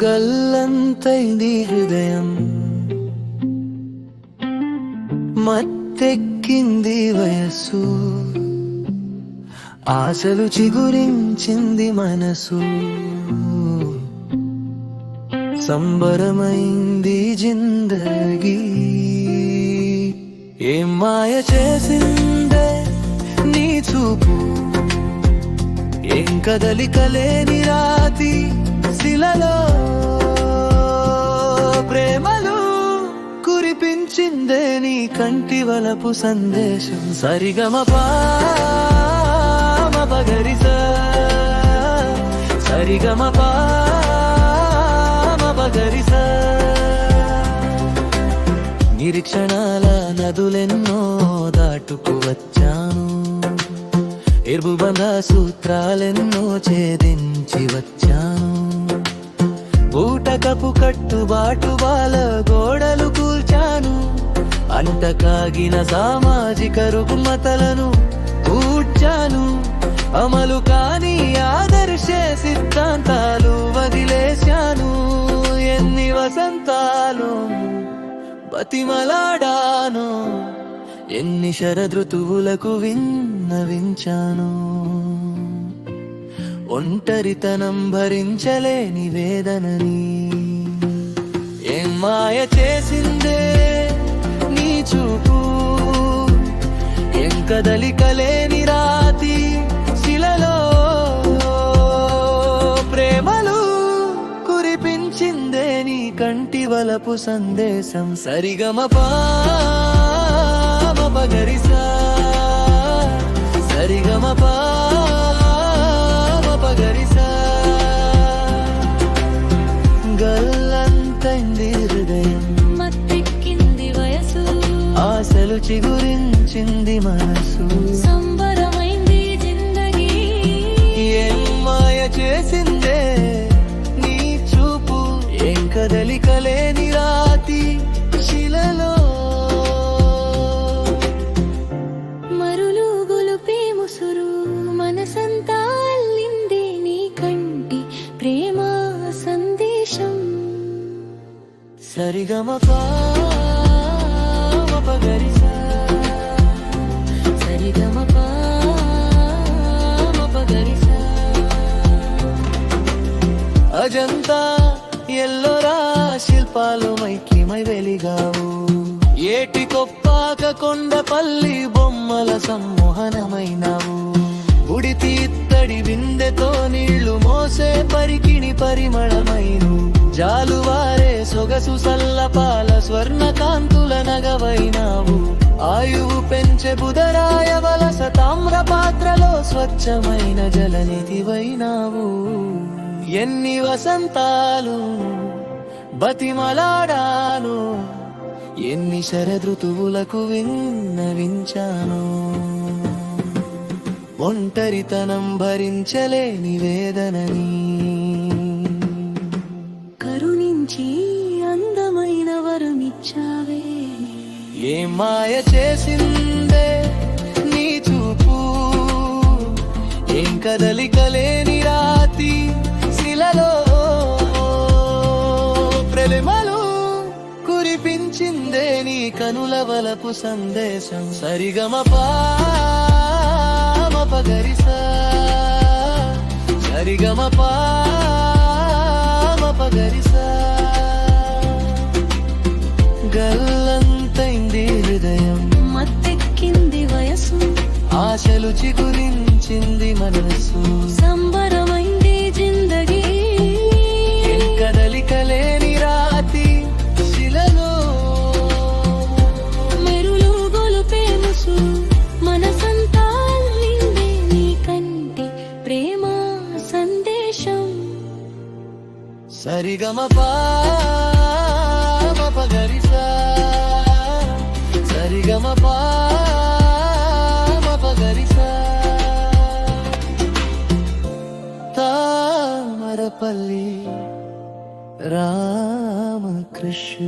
గల్లంతైంది హృదయం, మత్తెక్కింది వయస్సు, ఆశలు చిగురించింది మనసు. సంబరమైంది జిందగీ, ఏం మాయ చేసిందే నీ చూపు, ఏం కదలికలేని రాతి శిలలో ప్రేమలు కురిపించిందే నీ కంటి వలపు సందేశం. సరిగమపా మపగరిస, సరిగమపా మపగరిస. నిరీక్షణాల నదులెన్నో దాటుకు వచ్చాను, ఎర్బుబంధ సూత్రాలెన్నో ఛేదించి వచ్చాను. బూటకపు కట్టుబాటు బాల గోడలు కూల్చాను, అంటకాగిన సామాజిక రుగ్మతలను కూర్చాను. అమలు కాని ఆదర్శ సిద్ధాంతాలు వదిలేశాను. ఎన్ని వసంతాలు బతిమలాడాను, ఎన్ని శరదృతువులకు విన్నవించాను. ఒంటరితనం భరించలేని వేదనని ఏం మాయ చేసిందే నీ చూపు, ఏం కదలికలేని రాతి శిలలో ప్రేమలు కురిపించిందే నీ కంటి వలపు సందేశం. సరిగమపా మపగరిసా, సరిగమపా మపగరిసా. గల్లంతైంది హృదయం, మత్తెక్కింది వయసు, ఆశలు చిగురించింది మనసు. సంబరమైంది జిందగీ, ఏం మాయ చేసిందే నీ చూపు, ఏం కదలికలేని రాతి శిలలో. మరులు గొలుపే ముసురు, మనసంతా అల్లింది నీ కంటి ప్రేమ సందేశం. సరిగమపా మపగరిసా, సరిగమపా మపగరిసా. అజంతా ఎల్లోరా శిల్పాలు మైకిమై వెలిగావు, ఏటి కొప్పాక కొండపల్లి బొమ్మల సమ్మోహనమైనావు. ఉడితి ఇత్తడి బిందెతో నీళ్లు మోసే పరికిణి పరిమళమైను, జాలువారే సొగసు సల్లపాల స్వర్ణ కాంతుల నగవైనావు. ఆయువు పెంచే బుధరాయ వలస తామ్ర పాత్రలో స్వచ్ఛమైన జలనిధివైనావు. ఎన్ని వసంతాలు బతిమలాడాను, ఎన్ని శరదృతువులకు విన్నవించాను. ఒంటరితనం భరించలేని వేదనని కరుణించి అందమైన వరమిచ్చావే. ఏం మాయ చేసిందే నీ చూపు, ఏం కదలికలేని రాతి శిలలో ప్రేమలు కురిపించిందే నీ కనుల వలపు సందేశం. సరిగమపా మపగరిసా, సరిగమపా మపగరిసా. గల్లంతైంది హృదయం, మత్తెక్కింది వయసు, ఆశలు చిగురించింది మనసు. సంబరమైంది జిందగీ, ఏం కదలికలేని రాతి శిలలో. మెరులు గొలుపే ముసురు, మనసంతా అల్లింది నీ కంటి ప్రేమ సందేశం. సరిగమపా మపగరిసా, సరిగమపా మపగరిసా. తామరపల్లి రామకృష్ణ.